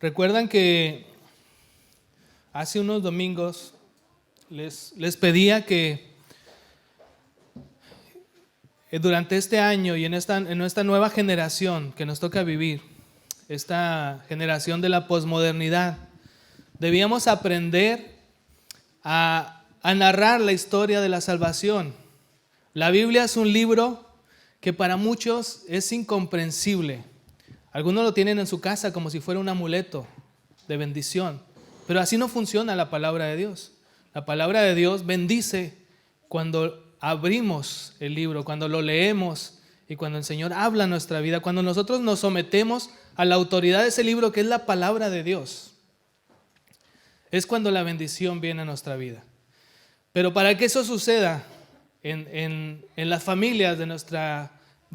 Recuerdan que hace unos domingos les pedía que durante este año y en esta nueva generación que nos toca vivir, esta generación de la posmodernidad, debíamos aprender a narrar la historia de la salvación. La Biblia es un libro que para muchos es incomprensible. Algunos lo tienen en su casa como si fuera un amuleto de bendición, pero así no funciona la palabra de Dios. La palabra de Dios bendice cuando abrimos el libro, cuando lo leemos y cuando el Señor habla en nuestra vida, cuando nosotros nos sometemos a la autoridad de ese libro que es la palabra de Dios. Es cuando la bendición viene a nuestra vida. Pero para que eso suceda en las familias de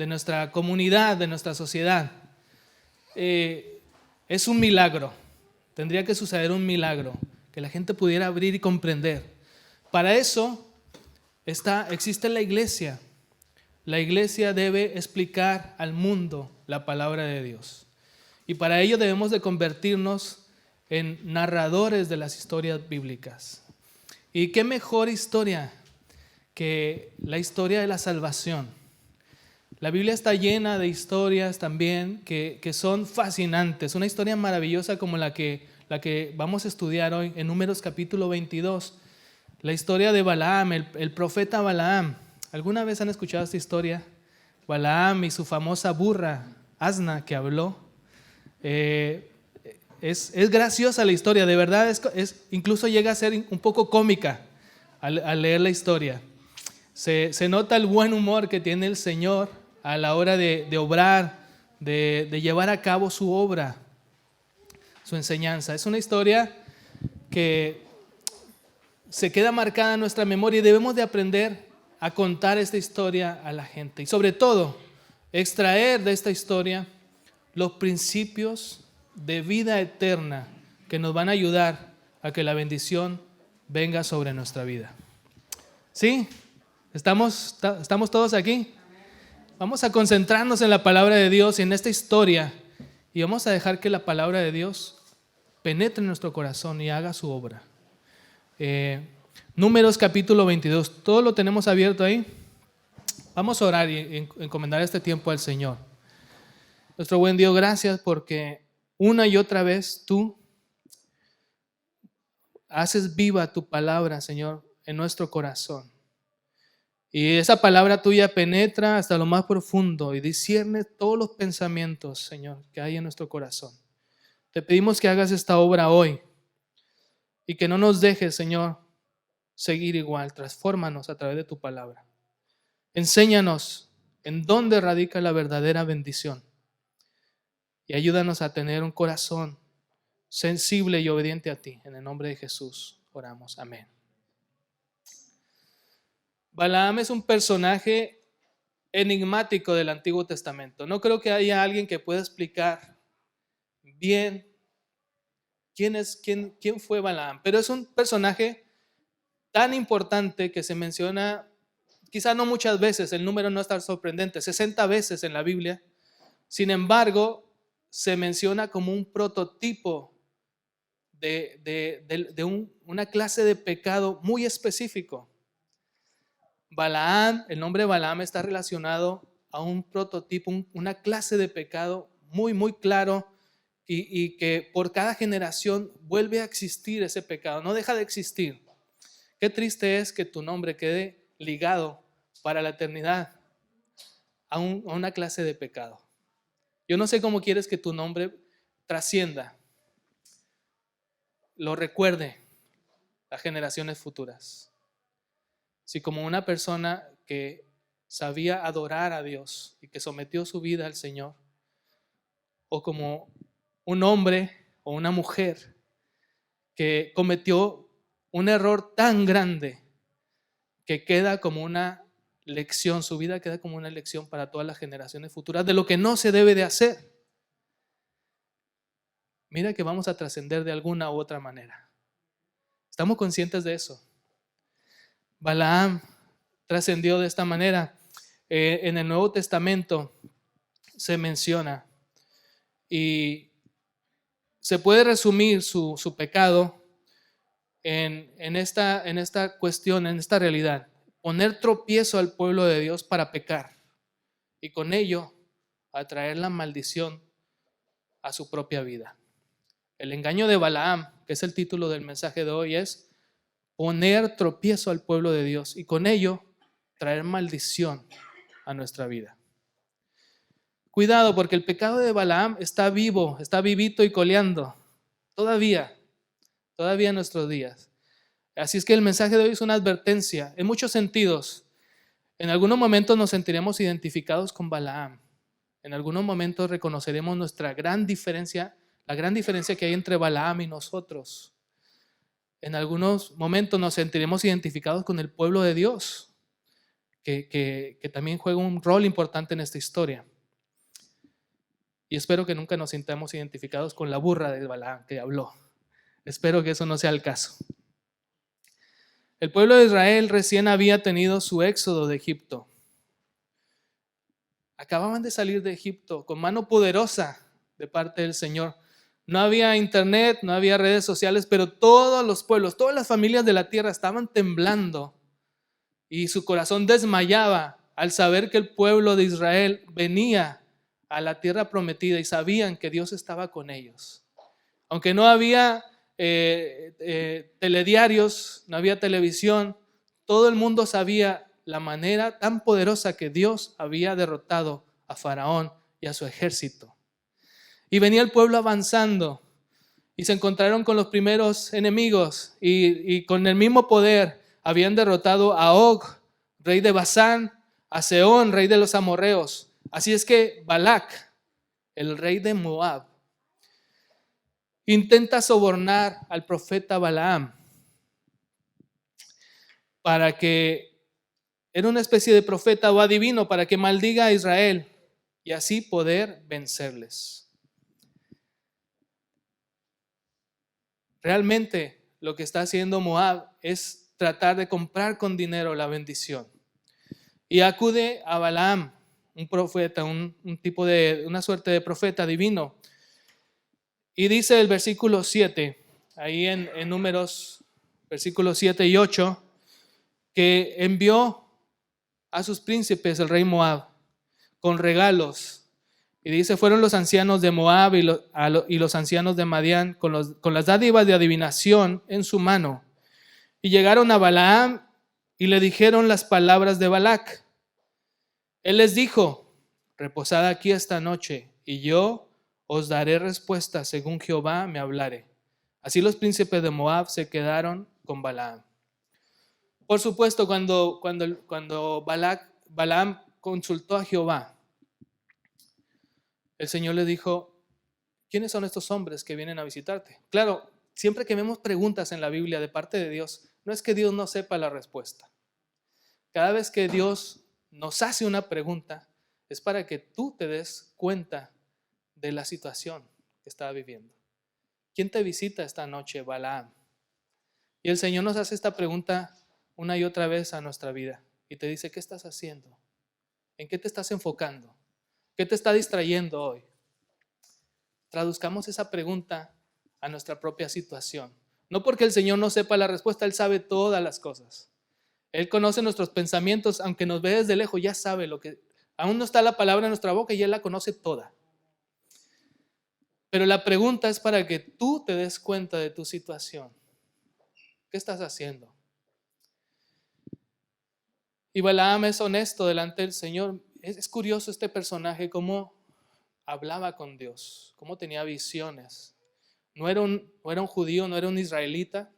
nuestra comunidad, de nuestra sociedad, es un milagro. Tendría que suceder un milagro, que la gente pudiera abrir y comprender. Para eso existe la iglesia. La iglesia debe explicar al mundo la palabra de Dios. Y para ello debemos de convertirnos en narradores de las historias bíblicas. ¿Y qué mejor historia que la historia de la salvación? La Biblia está llena de historias también que son fascinantes. Una historia maravillosa como la que vamos a estudiar hoy en Números capítulo 22. La historia de Balaam, el profeta Balaam. ¿Alguna vez han escuchado esta historia? Balaam y su famosa burra, Asna, que habló. Es graciosa la historia, de verdad, incluso llega a ser un poco cómica al leer la historia. Se nota el buen humor que tiene el Señor a la hora de obrar, de llevar a cabo su obra, su enseñanza. Es una historia que se queda marcada en nuestra memoria y debemos de aprender a contar esta historia a la gente. Y sobre todo, extraer de esta historia los principios de vida eterna que nos van a ayudar a que la bendición venga sobre nuestra vida. ¿Sí? ¿Estamos todos aquí? Vamos a concentrarnos en la palabra de Dios y en esta historia y vamos a dejar que la palabra de Dios penetre en nuestro corazón y haga su obra. Números capítulo 22, ¿todo lo tenemos abierto ahí? Vamos a orar y encomendar este tiempo al Señor. Nuestro buen Dios, gracias porque una y otra vez tú haces viva tu palabra, Señor, en nuestro corazón. Y esa palabra tuya penetra hasta lo más profundo y discierne todos los pensamientos, Señor, que hay en nuestro corazón. Te pedimos que hagas esta obra hoy y que no nos dejes, Señor, seguir igual. Transfórmanos a través de tu palabra. Enséñanos en dónde radica la verdadera bendición y ayúdanos a tener un corazón sensible y obediente a ti. En el nombre de Jesús oramos. Amén. Balaam es un personaje enigmático del Antiguo Testamento. No creo que haya alguien que pueda explicar bien quién fue Balaam, pero es un personaje tan importante que se menciona, quizá no muchas veces, el número no es tan sorprendente, 60 veces en la Biblia. Sin embargo, se menciona como un prototipo de una clase de pecado muy específico. Balaam, el nombre Balaam está relacionado a un prototipo, una clase de pecado muy, muy claro y que por cada generación vuelve a existir ese pecado, no deja de existir. Qué triste es que tu nombre quede ligado para la eternidad a una clase de pecado. Yo no sé cómo quieres que tu nombre trascienda, lo recuerde a generaciones futuras. Si como una persona que sabía adorar a Dios y que sometió su vida al Señor, o como un hombre o una mujer que cometió un error tan grande que queda como una lección, su vida queda como una lección para todas las generaciones futuras de lo que no se debe de hacer. Mira que vamos a trascender de alguna u otra manera. ¿Estamos conscientes de eso? Balaam trascendió de esta manera. En el Nuevo Testamento se menciona y se puede resumir su pecado en esta cuestión, en esta realidad. Poner tropiezo al pueblo de Dios para pecar y con ello atraer la maldición a su propia vida. El engaño de Balaam, que es el título del mensaje de hoy, es poner tropiezo al pueblo de Dios y con ello traer maldición a nuestra vida. Cuidado, porque el pecado de Balaam está vivo, está vivito y coleando, todavía en nuestros días. Así es que el mensaje de hoy es una advertencia en muchos sentidos. En algunos momentos nos sentiremos identificados con Balaam. En algunos momentos reconoceremos nuestra gran diferencia, la gran diferencia que hay entre Balaam y nosotros. En algunos momentos nos sentiremos identificados con el pueblo de Dios, que también juega un rol importante en esta historia. Y espero que nunca nos sintamos identificados con la burra de Balaam que habló. Espero que eso no sea el caso. El pueblo de Israel recién había tenido su éxodo de Egipto. Acababan de salir de Egipto con mano poderosa de parte del Señor. No había internet, no había redes sociales, pero todos los pueblos, todas las familias de la tierra estaban temblando y su corazón desmayaba al saber que el pueblo de Israel venía a la tierra prometida y sabían que Dios estaba con ellos. Aunque no había telediarios, no había televisión, todo el mundo sabía la manera tan poderosa que Dios había derrotado a Faraón y a su ejército. Y venía el pueblo avanzando y se encontraron con los primeros enemigos y con el mismo poder habían derrotado a Og, rey de Basán, a Sehón, rey de los amorreos. Así es que Balac, el rey de Moab, intenta sobornar al profeta Balaam para que, era una especie de profeta o adivino, para que maldiga a Israel y así poder vencerles. Realmente lo que está haciendo Moab es tratar de comprar con dinero la bendición. Y acude a Balaam, un profeta, una suerte de profeta divino. Y dice el versículo 7, ahí en Números, versículos 7 y 8, que envió a sus príncipes el rey Moab con regalos. Y dice, fueron los ancianos de Moab y los ancianos de Madián con las dádivas de adivinación en su mano. Y llegaron a Balaam y le dijeron las palabras de Balac. Él les dijo, reposad aquí esta noche y yo os daré respuesta según Jehová me hablare. Así los príncipes de Moab se quedaron con Balaam. Por supuesto, cuando Balaam consultó a Jehová, el Señor le dijo, ¿quiénes son estos hombres que vienen a visitarte? Claro, siempre que vemos preguntas en la Biblia de parte de Dios, no es que Dios no sepa la respuesta. Cada vez que Dios nos hace una pregunta, es para que tú te des cuenta de la situación que estaba viviendo. ¿Quién te visita esta noche, Balaam? Y el Señor nos hace esta pregunta una y otra vez a nuestra vida y te dice, ¿qué estás haciendo? ¿En qué te estás enfocando? ¿Qué te está distrayendo hoy? Traduzcamos esa pregunta a nuestra propia situación. No porque el Señor no sepa la respuesta, Él sabe todas las cosas. Él conoce nuestros pensamientos, aunque nos ve desde lejos, ya sabe lo que, aún no está la palabra en nuestra boca y Él la conoce toda. Pero la pregunta es para que tú te des cuenta de tu situación. ¿Qué estás haciendo? Y Balaam es honesto delante del Señor. Es curioso este personaje, cómo hablaba con Dios, cómo tenía visiones. No era un judío, no era un israelita.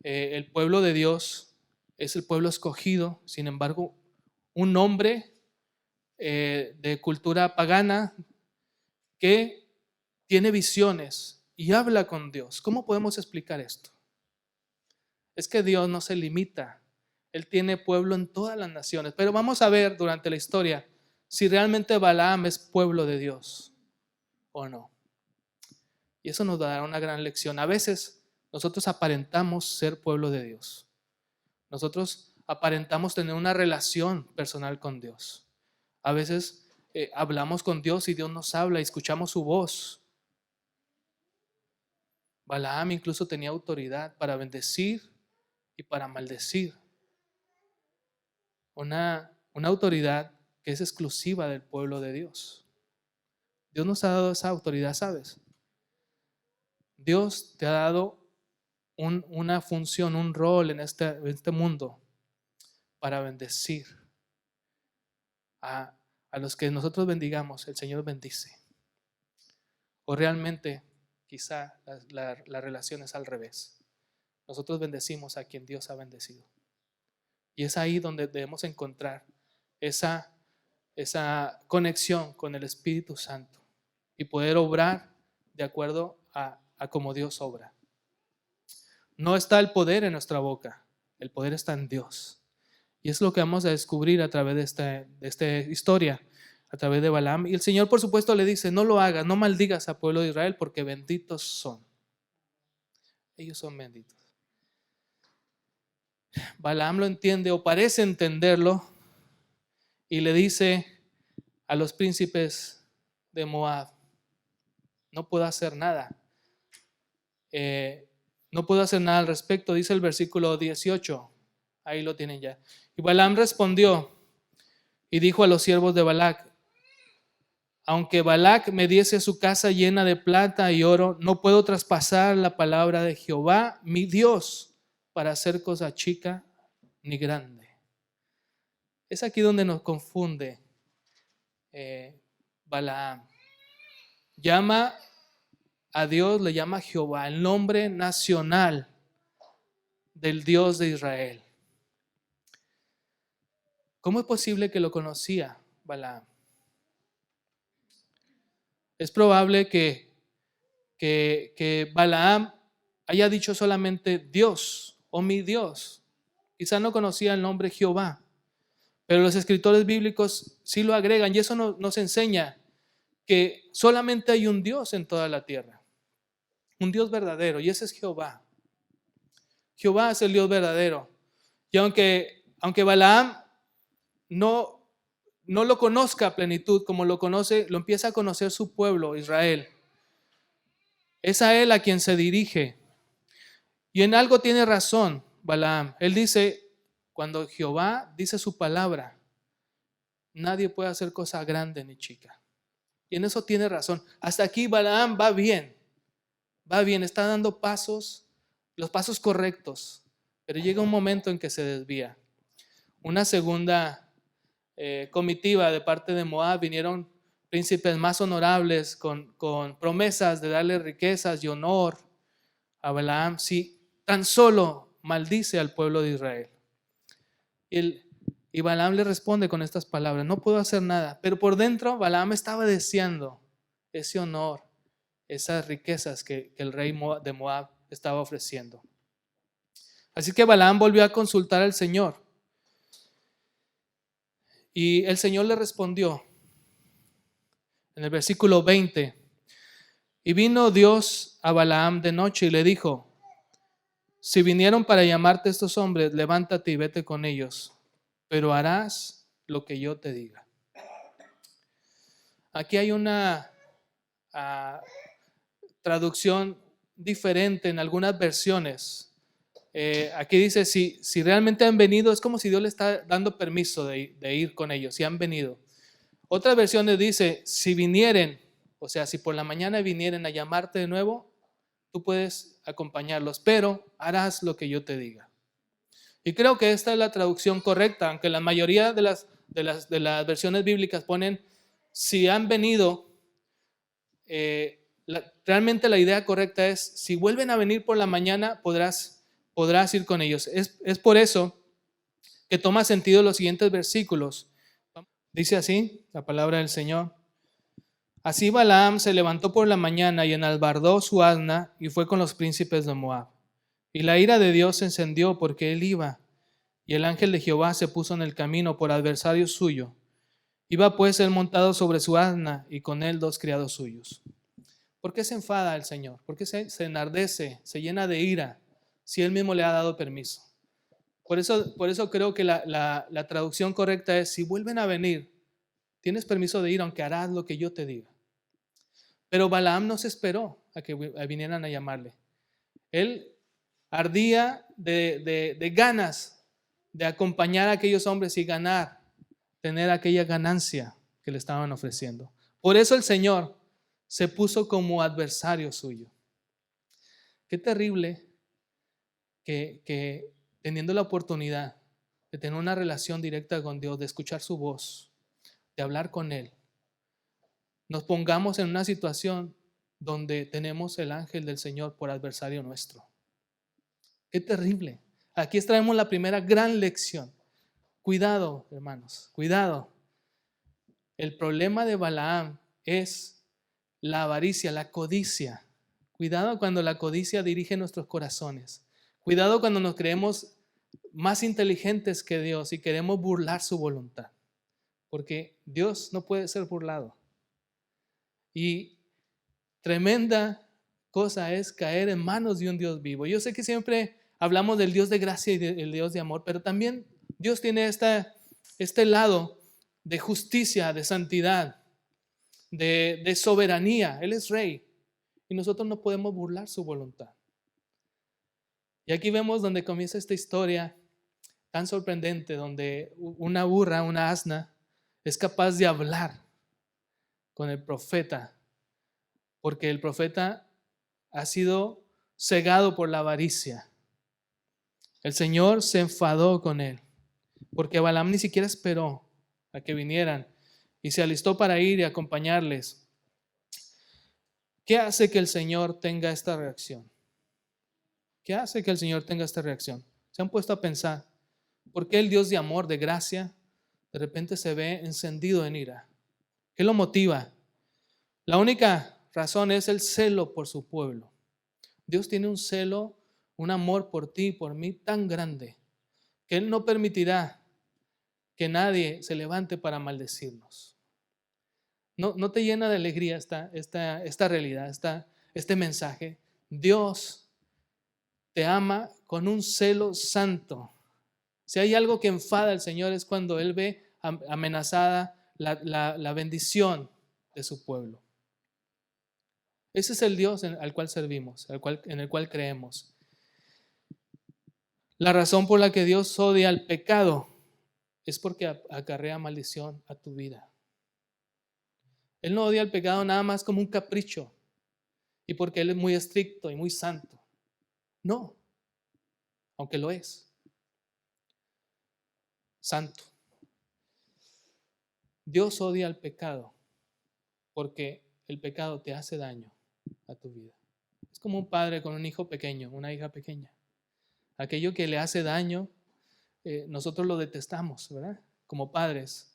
El pueblo de Dios es el pueblo escogido. Sin embargo, un hombre de cultura pagana que tiene visiones y habla con Dios. ¿Cómo podemos explicar esto? Es que Dios no se limita. Él tiene pueblo en todas las naciones. Pero vamos a ver durante la historia si realmente Balaam es pueblo de Dios o no. Y eso nos dará una gran lección. A veces nosotros aparentamos ser pueblo de Dios. Nosotros aparentamos tener una relación personal con Dios. A veces hablamos con Dios y Dios nos habla y escuchamos su voz. Balaam incluso tenía autoridad para bendecir y para maldecir. Una autoridad que es exclusiva del pueblo de Dios. Dios nos ha dado esa autoridad, ¿sabes? Dios te ha dado una función, un rol en este mundo para bendecir. A los que nosotros bendigamos, el Señor bendice. O realmente, quizá la relación es al revés. Nosotros bendecimos a quien Dios ha bendecido. Y es ahí donde debemos encontrar esa conexión con el Espíritu Santo y poder obrar de acuerdo a como Dios obra. No está el poder en nuestra boca, el poder está en Dios. Y es lo que vamos a descubrir a través de esta historia, a través de Balaam. Y el Señor, por supuesto, le dice, no lo hagas, no maldigas al pueblo de Israel, porque benditos son. Ellos son benditos. Balaam lo entiende o parece entenderlo y le dice a los príncipes de Moab, no puedo hacer nada. No puedo hacer nada al respecto, dice el versículo 18. Ahí lo tienen ya. Y Balaam respondió y dijo a los siervos de Balac, aunque Balac me diese su casa llena de plata y oro, no puedo traspasar la palabra de Jehová, mi Dios, para hacer cosa chica ni grande. Es aquí donde nos confunde Balaam. Llama a Dios, le llama Jehová, el nombre nacional del Dios de Israel. ¿Cómo es posible que lo conocía Balaam? Es probable que Balaam haya dicho solamente Dios o mi Dios. Quizá no conocía el nombre Jehová, pero los escritores bíblicos sí lo agregan y eso nos enseña que solamente hay un Dios en toda la tierra, un Dios verdadero, y ese es Jehová. Jehová es el Dios verdadero. Y aunque Balaam no lo conozca a plenitud como lo empieza a conocer su pueblo, Israel. Es a él a quien se dirige. Y en algo tiene razón Balaam. Él dice, cuando Jehová dice su palabra, nadie puede hacer cosa grande ni chica. Y en eso tiene razón. Hasta aquí Balaam va bien, está dando los pasos correctos, pero llega un momento en que se desvía. Una segunda comitiva de parte de Moab, vinieron príncipes más honorables con promesas de darle riquezas y honor a Balaam si tan solo maldice al pueblo de Israel. Y Balaam le responde con estas palabras, no puedo hacer nada, pero por dentro Balaam estaba deseando ese honor, esas riquezas que el rey de Moab estaba ofreciendo. Así que Balaam volvió a consultar al Señor. Y el Señor le respondió en el versículo 20. Y vino Dios a Balaam de noche y le dijo, si vinieron para llamarte estos hombres, levántate y vete con ellos, pero harás lo que yo te diga. Aquí hay una traducción diferente en algunas versiones. Aquí dice, si realmente han venido, es como si Dios le está dando permiso de ir con ellos, si han venido. Otras versiones dice, si vinieren, o sea, si por la mañana vinieren a llamarte de nuevo, tú puedes acompañarlos, pero harás lo que yo te diga. Y creo que esta es la traducción correcta, aunque la mayoría de las versiones bíblicas ponen, si han venido, realmente la idea correcta es, si vuelven a venir por la mañana, podrás ir con ellos. Es por eso que toma sentido los siguientes versículos. Dice así la palabra del Señor. Así Balaam se levantó por la mañana y enalbardó su asna y fue con los príncipes de Moab. Y la ira de Dios se encendió porque él iba, y el ángel de Jehová se puso en el camino por adversario suyo. Iba pues él montado sobre su asna y con él 2 criados suyos. ¿Por qué se enfada el Señor? ¿Por qué se enardece, se llena de ira si él mismo le ha dado permiso? Por eso creo que la traducción correcta es, si vuelven a venir, tienes permiso de ir, aunque harás lo que yo te diga. Pero Balaam no se esperó a que vinieran a llamarle. Él ardía de ganas de acompañar a aquellos hombres y ganar, tener aquella ganancia que le estaban ofreciendo. Por eso el Señor se puso como adversario suyo. Qué terrible que teniendo la oportunidad de tener una relación directa con Dios, de escuchar su voz, de hablar con Él, nos pongamos en una situación donde tenemos el ángel del Señor por adversario nuestro. Qué terrible. Aquí traemos la primera gran lección. Cuidado, hermanos, cuidado. El problema de Balaam es la avaricia, la codicia. Cuidado cuando la codicia dirige nuestros corazones. Cuidado cuando nos creemos más inteligentes que Dios y queremos burlar su voluntad. Porque Dios no puede ser burlado. Y tremenda cosa es caer en manos de un Dios vivo. Yo sé que siempre hablamos del Dios de gracia y del Dios de amor, pero también Dios tiene este lado de justicia, de santidad, de soberanía. Él es rey y nosotros no podemos burlar su voluntad. Y aquí vemos donde comienza esta historia tan sorprendente, donde una burra, una asna, es capaz de hablar con el profeta, porque el profeta ha sido cegado por la avaricia. El Señor se enfadó con él, porque Balaam ni siquiera esperó a que vinieran y se alistó para ir y acompañarles. ¿Qué hace que el Señor tenga esta reacción? ¿Qué hace que el Señor tenga esta reacción? ¿Se han puesto a pensar por qué el Dios de amor, de gracia, de repente se ve encendido en ira? ¿Qué lo motiva? La única razón es el celo por su pueblo. Dios tiene un celo, un amor por ti y por mí tan grande que Él no permitirá que nadie se levante para maldecirnos. ¿No te llena de alegría esta realidad, este mensaje? Dios te ama con un celo santo. Si hay algo que enfada al Señor es cuando Él ve amenazada la bendición de su pueblo. Ese es el Dios al cual servimos, en el cual creemos. La razón por la que Dios odia al pecado es porque acarrea maldición a tu vida. Él no odia el pecado nada más como un capricho y porque Él es muy estricto y muy santo. No, aunque lo es. Santo. Dios odia el pecado porque el pecado te hace daño a tu vida. Es como un padre con un hijo pequeño, una hija pequeña. Aquello que le hace daño, nosotros lo detestamos, ¿verdad? Como padres.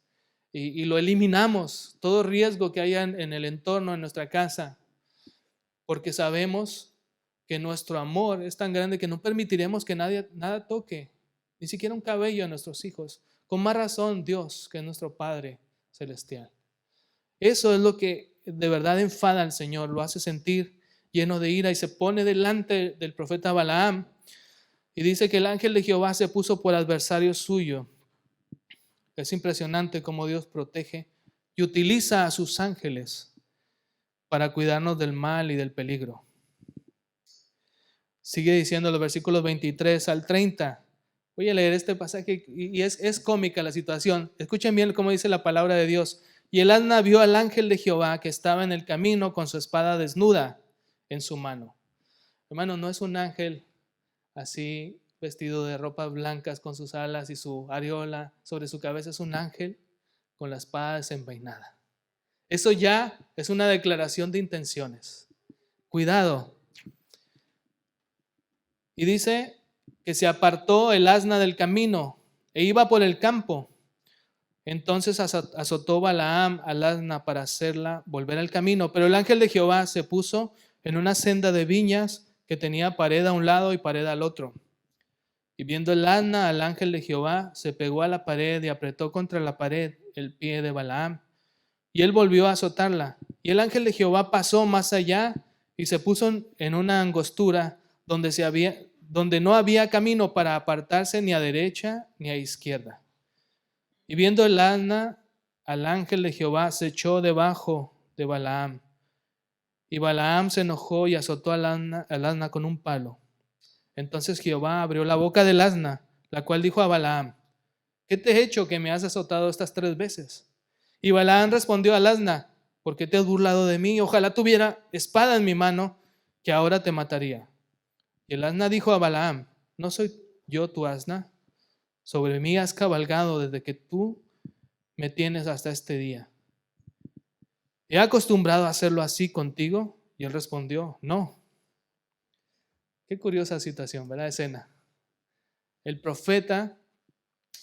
Y lo eliminamos, todo riesgo que haya en el entorno, en nuestra casa, porque sabemos que nuestro amor es tan grande que no permitiremos que nada toque, ni siquiera un cabello a nuestros hijos. Con más razón Dios, que es nuestro Padre celestial. Eso es lo que de verdad enfada al Señor, lo hace sentir lleno de ira y se pone delante del profeta Balaam y dice que el ángel de Jehová se puso por adversario suyo. Es impresionante cómo Dios protege y utiliza a sus ángeles para cuidarnos del mal y del peligro. Sigue diciendo los versículos 23 al 30. Voy a leer este pasaje y es cómica la situación. Escuchen bien cómo dice la palabra de Dios. Y el asna vio al ángel de Jehová que estaba en el camino con su espada desnuda en su mano. Hermano, no es un ángel así vestido de ropas blancas con sus alas y su areola sobre su cabeza. Es un ángel con la espada desenvainada. Eso ya es una declaración de intenciones. Cuidado. Y dice que se apartó el asna del camino e iba por el campo. Entonces azotó Balaam al asna para hacerla volver al camino. Pero el ángel de Jehová se puso en una senda de viñas que tenía pared a un lado y pared al otro. Y viendo el asna al ángel de Jehová, se pegó a la pared y apretó contra la pared el pie de Balaam. Y él volvió a azotarla. Y el ángel de Jehová pasó más allá y se puso en una angostura donde no había camino para apartarse ni a derecha ni a izquierda. Y viendo el asna, al ángel de Jehová se echó debajo de Balaam. Y Balaam se enojó y azotó al asna con un palo. Entonces Jehová abrió la boca del asna, la cual dijo a Balaam: ¿qué te he hecho que me has azotado estas 3 veces? Y Balaam respondió al asna: ¿por qué te has burlado de mí? Ojalá tuviera espada en mi mano, que ahora te mataría. Y el asna dijo a Balaam: ¿no soy yo tu asna? Sobre mí has cabalgado desde que tú me tienes hasta este día. ¿He acostumbrado a hacerlo así contigo? Y él respondió: no. Qué curiosa situación, ¿verdad? Escena. El profeta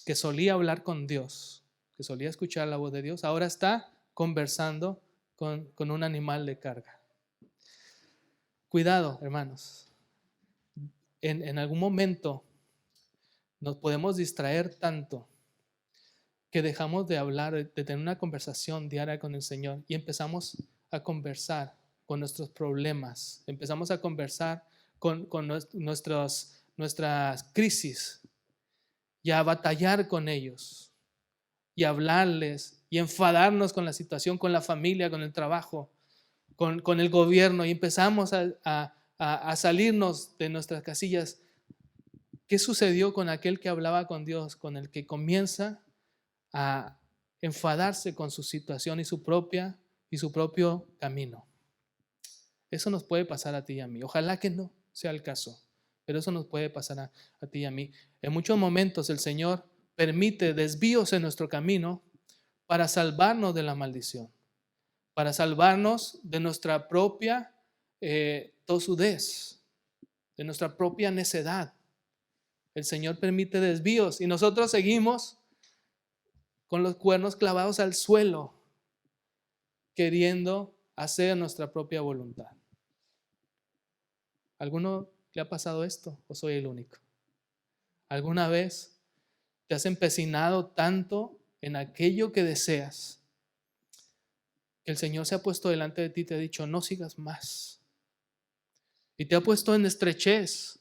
que solía hablar con Dios, que solía escuchar la voz de Dios, ahora está conversando con un animal de carga. Cuidado, hermanos. En algún momento nos podemos distraer tanto que dejamos de hablar, de tener una conversación diaria con el Señor y empezamos a conversar con nuestros problemas, empezamos a conversar con nuestras crisis y a batallar con ellos y a hablarles y enfadarnos con la situación, con la familia, con el trabajo, con el gobierno, y empezamos a salirnos de nuestras casillas. ¿Qué sucedió con aquel que hablaba con Dios, con el que comienza a enfadarse con su situación y su propio camino? Eso nos puede pasar a ti y a mí. Ojalá que no sea el caso, pero eso nos puede pasar a ti y a mí. En muchos momentos el Señor permite desvíos en nuestro camino para salvarnos de la maldición, para salvarnos de nuestra propia tosudez, de nuestra propia necedad. El Señor permite desvíos y nosotros seguimos con los cuernos clavados al suelo, queriendo hacer nuestra propia voluntad. ¿Alguno le ha pasado esto o soy el único? ¿Alguna vez te has empecinado tanto en aquello que deseas que el Señor se ha puesto delante de ti y te ha dicho: no sigas más? Y te ha puesto en estrechez,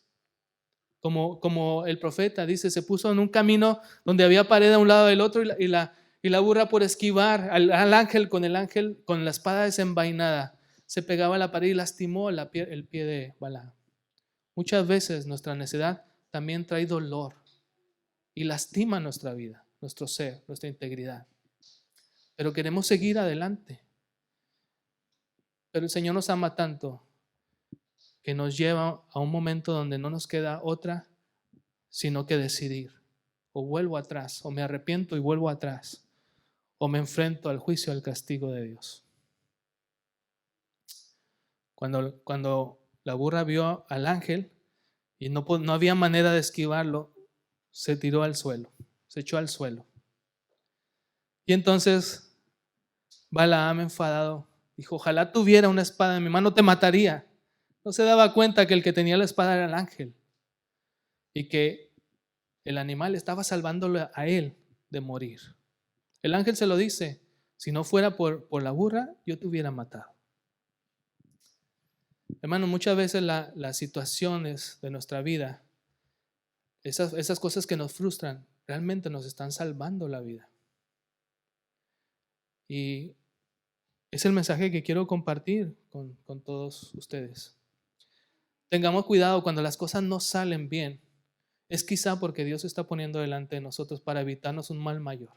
como el profeta dice, se puso en un camino donde había pared a un lado del otro y la burra, por esquivar al ángel con la espada desenvainada, se pegaba a la pared y lastimó el pie de Balaam. Muchas veces nuestra necedad también trae dolor y lastima nuestra vida, nuestro ser, nuestra integridad. Pero queremos seguir adelante. Pero el Señor nos ama tanto que nos lleva a un momento donde no nos queda otra sino que decidir: o vuelvo atrás, o me arrepiento y vuelvo atrás, o me enfrento al juicio, al castigo de Dios. Cuando la burra vio al ángel y no había manera de esquivarlo, se tiró al suelo, se echó al suelo. Y entonces Balaam, enfadado, dijo: ojalá tuviera una espada en mi mano, te mataría. No se daba cuenta que el que tenía la espada era el ángel y que el animal estaba salvándolo a él de morir. El ángel se lo dice: si no fuera por la burra, yo te hubiera matado. Hermano, muchas veces las situaciones de nuestra vida, esas cosas que nos frustran, realmente nos están salvando la vida. Y es el mensaje que quiero compartir con todos ustedes. Tengamos cuidado cuando las cosas no salen bien. Es quizá porque Dios está poniendo delante de nosotros para evitarnos un mal mayor.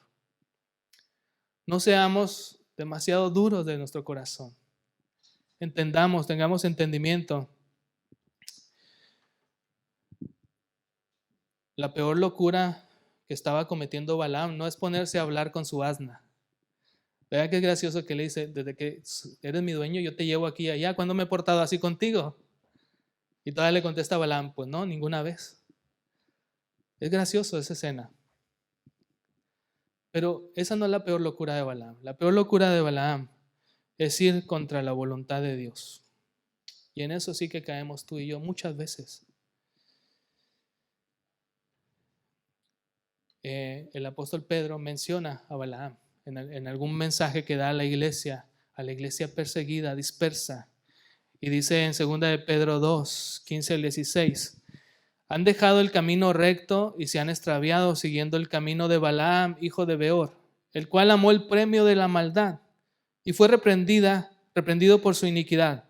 No seamos demasiado duros de nuestro corazón. Entendamos, tengamos entendimiento. La peor locura que estaba cometiendo Balaam no es ponerse a hablar con su asna. ¿Verdad que es gracioso que le dice: desde que eres mi dueño yo te llevo aquí y allá? ¿Cuándo me he portado así contigo? Y todavía le contesta a Balaam: pues no, ninguna vez. Es gracioso esa escena. Pero esa no es la peor locura de Balaam. La peor locura de Balaam es ir contra la voluntad de Dios. Y en eso sí que caemos tú y yo muchas veces. El apóstol Pedro menciona a Balaam en algún mensaje que da a la iglesia perseguida, dispersa. Y dice en 2 de Pedro 2, 15 al 16: han dejado el camino recto y se han extraviado siguiendo el camino de Balaam, hijo de Beor, el cual amó el premio de la maldad y fue reprendido por su iniquidad.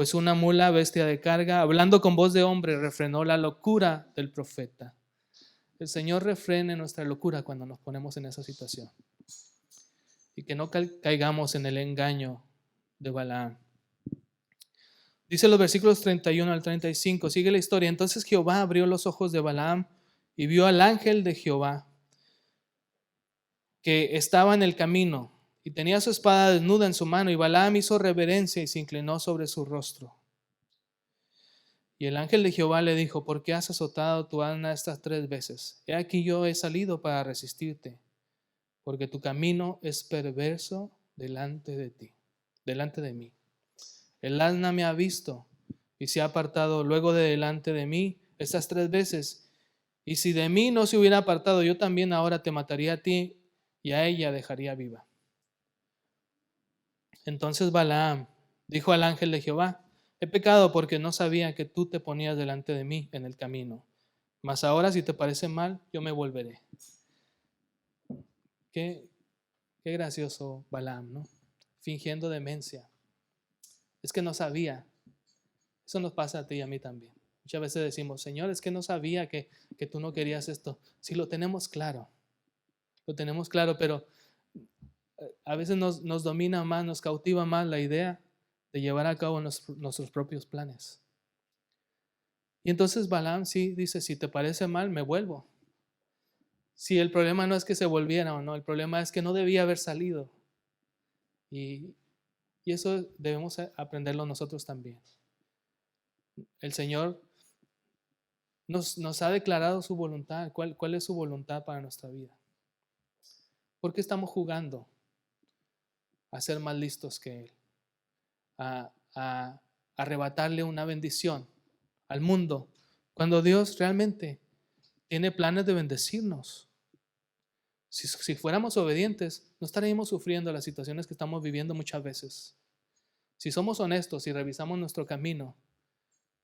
pues una mula, bestia de carga, hablando con voz de hombre, refrenó la locura del profeta. El Señor refrene nuestra locura cuando nos ponemos en esa situación. Y que no caigamos en el engaño de Balaam. Dice los versículos 31 al 35, sigue la historia. Entonces Jehová abrió los ojos de Balaam y vio al ángel de Jehová que estaba en el camino y tenía su espada desnuda en su mano, y Balaam hizo reverencia y se inclinó sobre su rostro. Y el ángel de Jehová le dijo: ¿por qué has azotado tu alma estas 3 veces? He aquí yo he salido para resistirte, porque tu camino es perverso delante de ti, delante de mí. El asna me ha visto y se ha apartado luego de delante de mí estas 3 veces. Y si de mí no se hubiera apartado, yo también ahora te mataría a ti y a ella dejaría viva. Entonces Balaam dijo al ángel de Jehová: he pecado porque no sabía que tú te ponías delante de mí en el camino. Mas ahora, si te parece mal, yo me volveré. Qué gracioso Balaam, ¿no? Fingiendo demencia. Es que no sabía. Eso nos pasa a ti y a mí también. Muchas veces decimos: Señor, es que no sabía que tú no querías esto. Sí, lo tenemos claro, pero a veces nos domina más, nos cautiva más la idea de llevar a cabo nuestros propios planes. Y entonces Balaam sí dice: si te parece mal, me vuelvo. Si el problema no es que se volviera o no, el problema es que no debía haber salido. Y eso debemos aprenderlo nosotros también. El Señor nos ha declarado su voluntad. ¿Cuál es su voluntad para nuestra vida? ¿Por qué estamos jugando a ser más listos que Él? A arrebatarle una bendición al mundo, cuando Dios realmente tiene planes de bendecirnos. Si fuéramos obedientes, no estaríamos sufriendo las situaciones que estamos viviendo muchas veces. Si somos honestos y revisamos nuestro camino,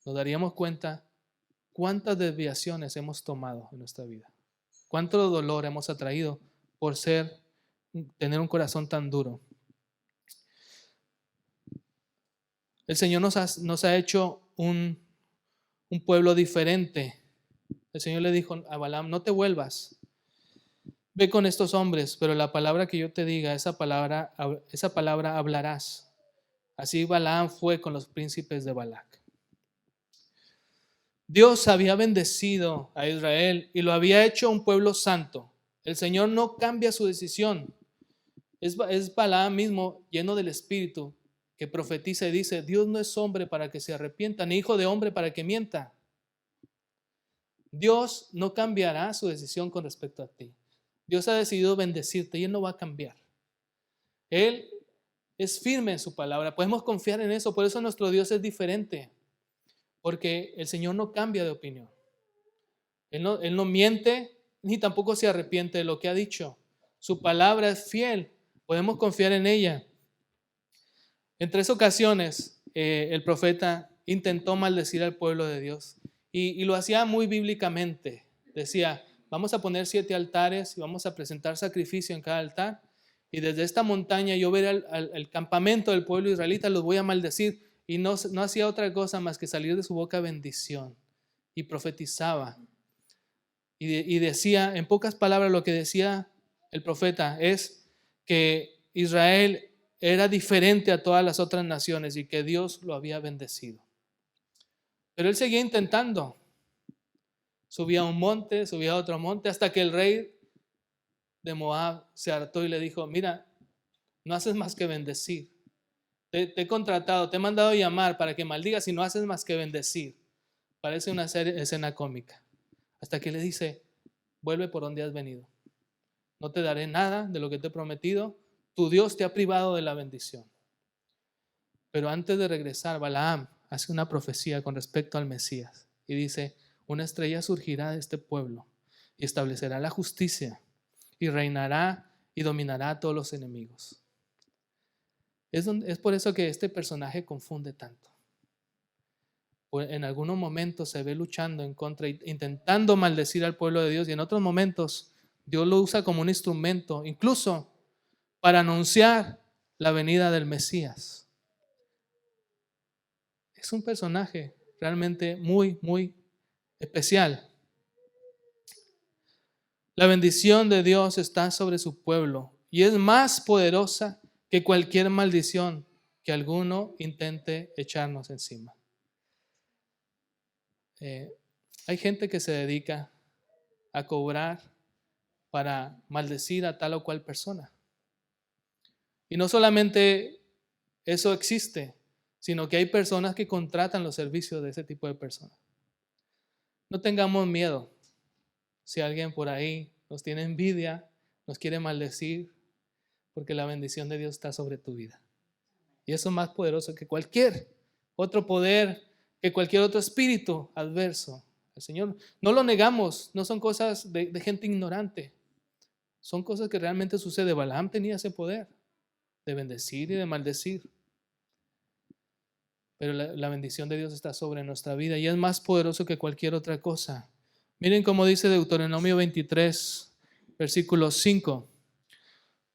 nos daríamos cuenta cuántas desviaciones hemos tomado en nuestra vida, cuánto dolor hemos atraído por tener un corazón tan duro. El Señor nos ha hecho un pueblo diferente. El Señor le dijo a Balaam: no te vuelvas, ve con estos hombres, pero la palabra que yo te diga, esa palabra hablarás. Así Balaam fue con los príncipes de Balac. Dios había bendecido a Israel y lo había hecho un pueblo santo. El Señor no cambia su decisión. Es Balaam mismo, lleno del Espíritu, que profetiza y dice: Dios no es hombre para que se arrepienta, ni hijo de hombre para que mienta. Dios no cambiará su decisión con respecto a ti. Dios ha decidido bendecirte y Él no va a cambiar. Él es firme en su palabra. Podemos confiar en eso. Por eso nuestro Dios es diferente. Porque el Señor no cambia de opinión. Él no miente ni tampoco se arrepiente de lo que ha dicho. Su palabra es fiel. Podemos confiar en ella. En 3 ocasiones el profeta intentó maldecir al pueblo de Dios y lo hacía muy bíblicamente. Decía: vamos a poner 7 altares y vamos a presentar sacrificio en cada altar, y desde esta montaña yo veré al campamento del pueblo israelita, los voy a maldecir. Y no hacía otra cosa más que salir de su boca bendición, y profetizaba y decía, en pocas palabras, lo que decía el profeta es que Israel era diferente a todas las otras naciones y que Dios lo había bendecido. Pero él seguía intentando. Subía a un monte, subía a otro monte, hasta que el rey de Moab se hartó y le dijo: mira, no haces más que bendecir. Te he contratado, te he mandado llamar para que maldigas y no haces más que bendecir. Parece una escena cómica. Hasta que le dice: vuelve por donde has venido. No te daré nada de lo que te he prometido. Tu Dios te ha privado de la bendición. Pero antes de regresar, Balaam hace una profecía con respecto al Mesías y dice: una estrella surgirá de este pueblo y establecerá la justicia y reinará y dominará a todos los enemigos. Es por eso que este personaje confunde tanto. En algunos momentos se ve luchando en contra, intentando maldecir al pueblo de Dios, y en otros momentos Dios lo usa como un instrumento, incluso para anunciar la venida del Mesías. es un personaje realmente muy, muy especial. La bendición de Dios está sobre su pueblo y es más poderosa que cualquier maldición que alguno intente echarnos encima. Hay gente que se dedica a cobrar para maldecir a tal o cual persona. Y no solamente eso existe, sino que hay personas que contratan los servicios de ese tipo de personas. No tengamos miedo. Si alguien por ahí nos tiene envidia, nos quiere maldecir, porque la bendición de Dios está sobre tu vida. Y eso es más poderoso que cualquier otro poder, que cualquier otro espíritu adverso. El Señor, no lo negamos, no son cosas de gente ignorante. Son cosas que realmente suceden. Balaam tenía ese poder de bendecir y de maldecir. Pero la bendición de Dios está sobre nuestra vida y es más poderoso que cualquier otra cosa. Miren cómo dice Deuteronomio 23, versículo 5.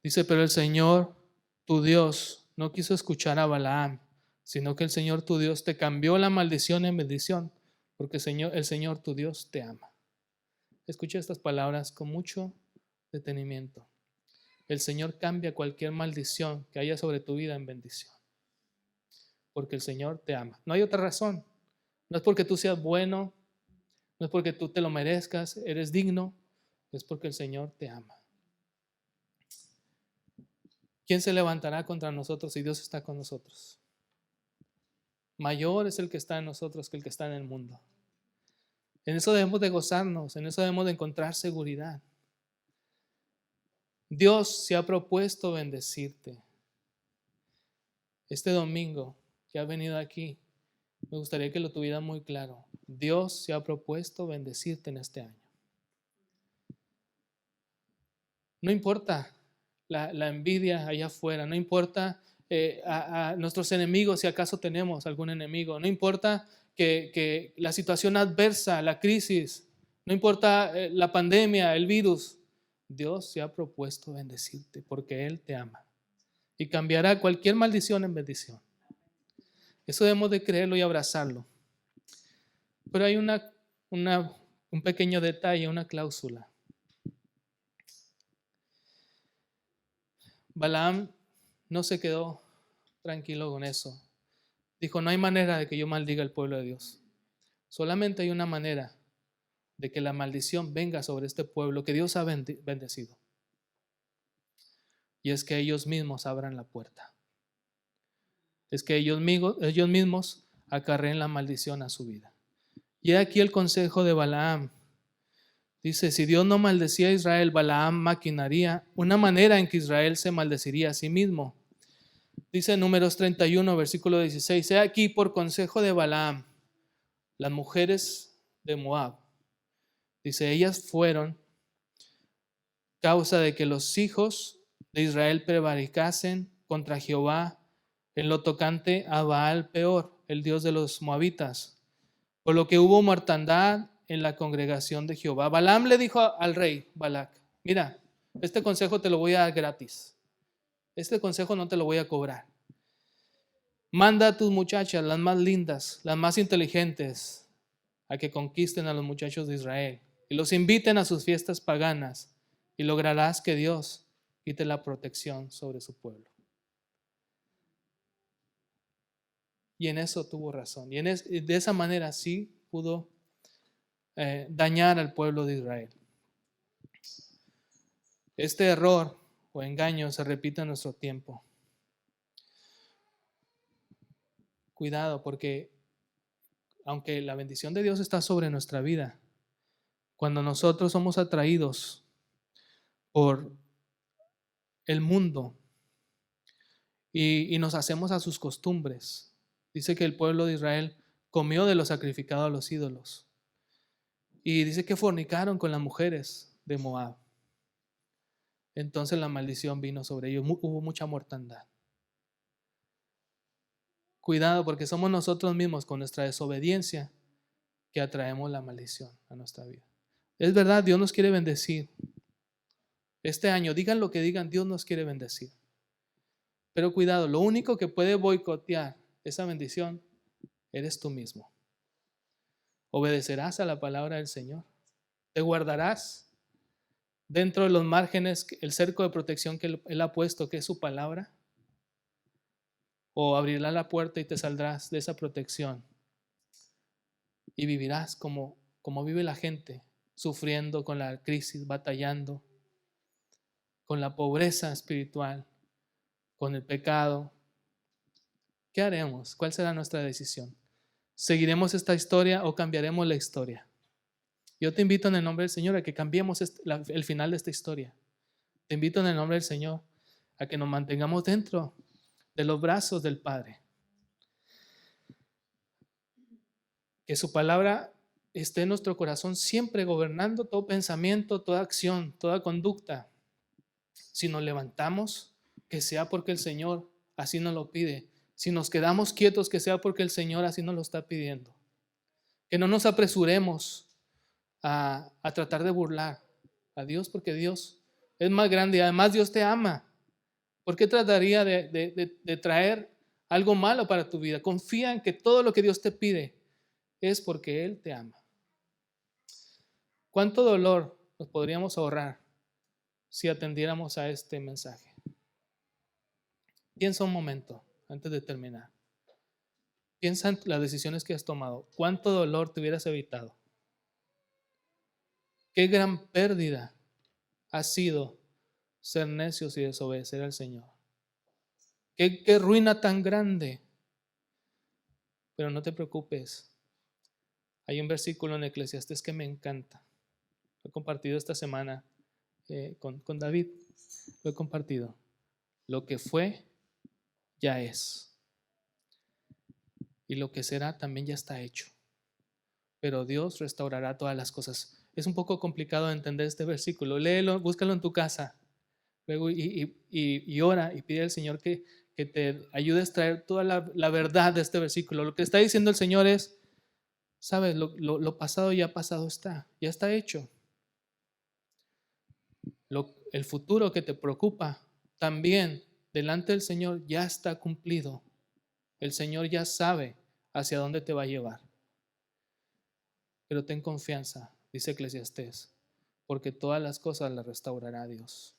Dice, pero el Señor, tu Dios, no quiso escuchar a Balaam, sino que el Señor, tu Dios, te cambió la maldición en bendición, porque el Señor, tu Dios, te ama. Escucha estas palabras con mucho detenimiento. El Señor cambia cualquier maldición que haya sobre tu vida en bendición, porque el Señor te ama. No hay otra razón. No es porque tú seas bueno, no es porque tú te lo merezcas, eres digno, es porque el Señor te ama. ¿Quién se levantará contra nosotros si Dios está con nosotros? Mayor es el que está en nosotros que el que está en el mundo. En eso debemos de gozarnos, en eso debemos de encontrar seguridad. Dios se ha propuesto bendecirte. Este domingo que has venido aquí, me gustaría que lo tuvieras muy claro. Dios se ha propuesto bendecirte en este año. No importa la envidia allá afuera, no importa a nuestros enemigos, si acaso tenemos algún enemigo, no importa que la situación adversa, la crisis, no importa la pandemia, el virus, Dios se ha propuesto bendecirte porque Él te ama y cambiará cualquier maldición en bendición. Eso debemos de creerlo y abrazarlo. Pero hay un pequeño detalle, una cláusula. Balaam no se quedó tranquilo con eso. Dijo, no hay manera de que yo maldiga al pueblo de Dios. Solamente hay una manera de que la maldición venga sobre este pueblo que Dios ha bendecido. Y es que ellos mismos abran la puerta. Es que ellos mismos acarreen la maldición a su vida. Y aquí el consejo de Balaam. Dice, si Dios no maldecía a Israel, Balaam maquinaría una manera en que Israel se maldeciría a sí mismo. Dice en Números 31, versículo 16, he aquí por consejo de Balaam, las mujeres de Moab. Dice, ellas fueron causa de que los hijos de Israel prevaricasen contra Jehová en lo tocante a Baal Peor, el dios de los moabitas, por lo que hubo mortandad en la congregación de Jehová. Balaam le dijo al rey Balac, mira, este consejo te lo voy a dar gratis. Este consejo no te lo voy a cobrar. Manda a tus muchachas, las más lindas, las más inteligentes, a que conquisten a los muchachos de Israel y los inviten a sus fiestas paganas y lograrás que Dios quite la protección sobre su pueblo. Y en eso tuvo razón. Y de esa manera sí pudo dañar al pueblo de Israel. Este error o engaño se repite en nuestro tiempo. Cuidado, porque aunque la bendición de Dios está sobre nuestra vida, cuando nosotros somos atraídos por el mundo y nos hacemos a sus costumbres, dice que el pueblo de Israel comió de lo sacrificado a los ídolos. Y dice que fornicaron con las mujeres de Moab. Entonces la maldición vino sobre ellos. Hubo mucha mortandad. Cuidado, porque somos nosotros mismos con nuestra desobediencia que atraemos la maldición a nuestra vida. Es verdad, Dios nos quiere bendecir. Este año, digan lo que digan, Dios nos quiere bendecir. Pero cuidado, lo único que puede boicotear esa bendición eres tú mismo. Obedecerás a la palabra del Señor. Te guardarás dentro de los márgenes, el cerco de protección que Él ha puesto, que es su palabra. O abrirás la puerta y te saldrás de esa protección y vivirás como vive la gente, sufriendo con la crisis, batallando con la pobreza espiritual, con el pecado. ¿Qué haremos? ¿Cuál será nuestra decisión? ¿Seguiremos esta historia o cambiaremos la historia? Yo te invito en el nombre del Señor a que cambiemos el final de esta historia. Te invito en el nombre del Señor a que nos mantengamos dentro de los brazos del Padre. Que su palabra esté en nuestro corazón siempre gobernando todo pensamiento, toda acción, toda conducta. Si nos levantamos, que sea porque el Señor así nos lo pide. Si nos quedamos quietos, que sea porque el Señor así nos lo está pidiendo. Que no nos apresuremos a tratar de burlar a Dios, porque Dios es más grande y además Dios te ama. ¿Por qué trataría de traer algo malo para tu vida? Confía en que todo lo que Dios te pide es porque Él te ama. ¿Cuánto dolor nos podríamos ahorrar si atendiéramos a este mensaje? Piensa un momento antes de terminar. Piensa en las decisiones que has tomado. ¿Cuánto dolor te hubieras evitado? Qué gran pérdida ha sido ser necios y desobedecer al Señor. Qué ruina tan grande. Pero no te preocupes. Hay un versículo en Eclesiastés que me encanta. Lo he compartido esta semana con David. Lo he compartido. Lo que fue, ya es. Y lo que será también ya está hecho. Pero Dios restaurará todas las cosas. Es un poco complicado de entender este versículo. Léelo, búscalo en tu casa. Luego y ora y pide al Señor que te ayude a extraer toda la verdad de este versículo. Lo que está diciendo el Señor es, sabes, lo pasado ya pasado está, ya está hecho. El futuro que te preocupa también delante del Señor ya está cumplido. El Señor ya sabe hacia dónde te va a llevar. Pero ten confianza, dice Eclesiastés, porque todas las cosas las restaurará Dios.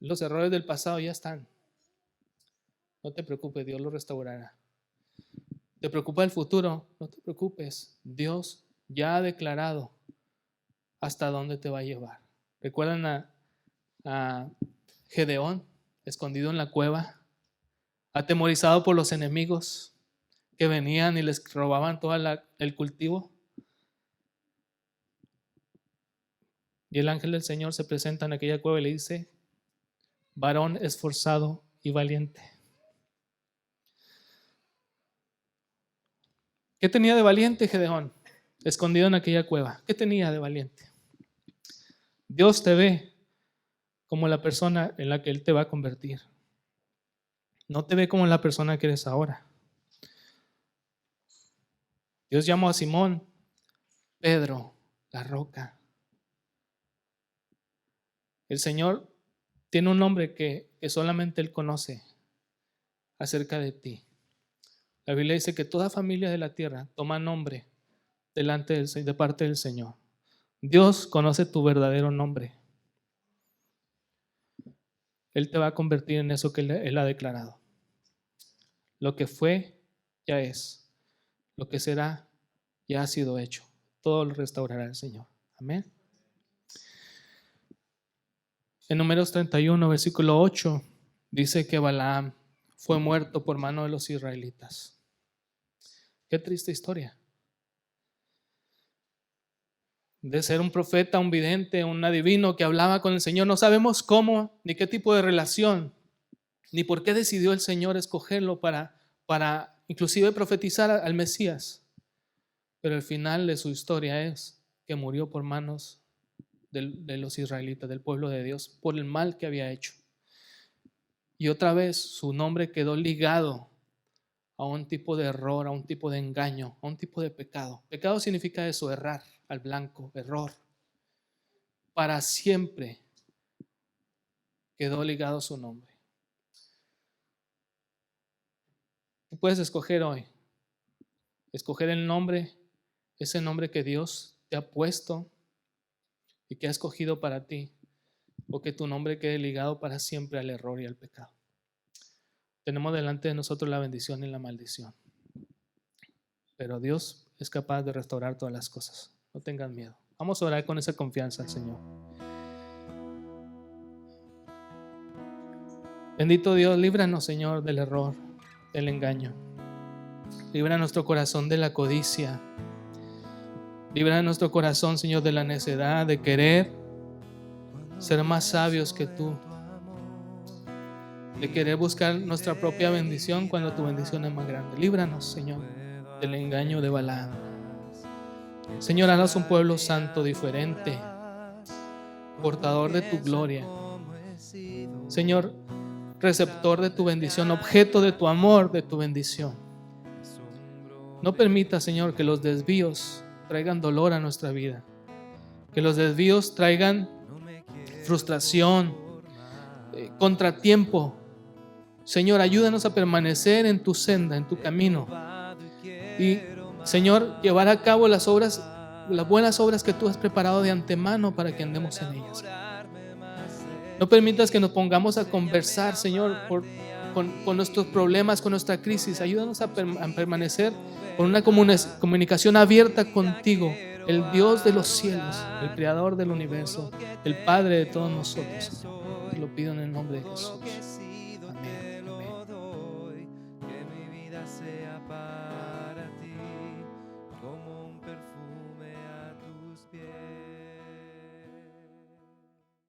Los errores del pasado ya están. No te preocupes, Dios los restaurará. ¿Te preocupa el futuro? No te preocupes. Dios ya ha declarado hasta dónde te va a llevar. ¿Recuerdan a Gedeón, escondido en la cueva, atemorizado por los enemigos que venían y les robaban todo el cultivo? Y el ángel del Señor se presenta en aquella cueva y le dice, varón esforzado y valiente. ¿Qué tenía de valiente Gedeón, escondido en aquella cueva? ¿Qué tenía de valiente? Dios te ve como la persona en la que Él te va a convertir. No te ve como la persona que eres ahora. Dios llamó a Simón Pedro, la roca. El Señor tiene un nombre que solamente Él conoce acerca de ti. La Biblia dice que toda familia de la tierra toma nombre de parte del Señor. Dios conoce tu verdadero nombre. Él te va a convertir en eso que Él ha declarado. Lo que fue, ya es. Lo que será, ya ha sido hecho. Todo lo restaurará el Señor. Amén. En Números 31, versículo 8, dice que Balaam fue muerto por mano de los israelitas. Qué triste historia. De ser un profeta, un vidente, un adivino que hablaba con el Señor. No sabemos cómo, ni qué tipo de relación, ni por qué decidió el Señor escogerlo para inclusive profetizar al Mesías. Pero el final de su historia es que murió por manos de los israelitas, del pueblo de Dios, por el mal que había hecho. Y otra vez su nombre quedó ligado a un tipo de error, a un tipo de engaño, a un tipo de pecado. Pecado significa eso, errar al blanco, error. Para siempre quedó ligado su nombre. Tú puedes escoger hoy, escoger el nombre, ese nombre que Dios te ha puesto y que ha escogido para ti, o que tu nombre quede ligado para siempre al error y al pecado. Tenemos delante de nosotros la bendición y la maldición, pero Dios es capaz de restaurar todas las cosas. No tengan miedo. Vamos a orar con esa confianza al Señor. Bendito Dios, líbranos, Señor, del error, del engaño. Libra nuestro corazón de la codicia. Libra nuestro corazón, Señor, de la necedad, de querer ser más sabios que tú, de querer buscar nuestra propia bendición cuando tu bendición es más grande. Líbranos, Señor, del engaño de Balaam. Señor, haznos un pueblo santo, diferente, portador de tu gloria. Señor, receptor de tu bendición, objeto de tu amor, de tu bendición. No permita, Señor, que los desvíos traigan dolor a nuestra vida, que los desvíos traigan frustración, contratiempo. Señor, ayúdanos a permanecer en tu senda, en tu camino, y, Señor, llevar a cabo las obras, las buenas obras que tú has preparado de antemano para que andemos en ellas. No permitas que nos pongamos a conversar, Señor, con nuestros problemas, con nuestra crisis. Ayúdanos a permanecer con una comunicación abierta contigo, el Dios de los cielos, el Creador del universo, el Padre de todos nosotros. Te lo pido en el nombre de Jesús.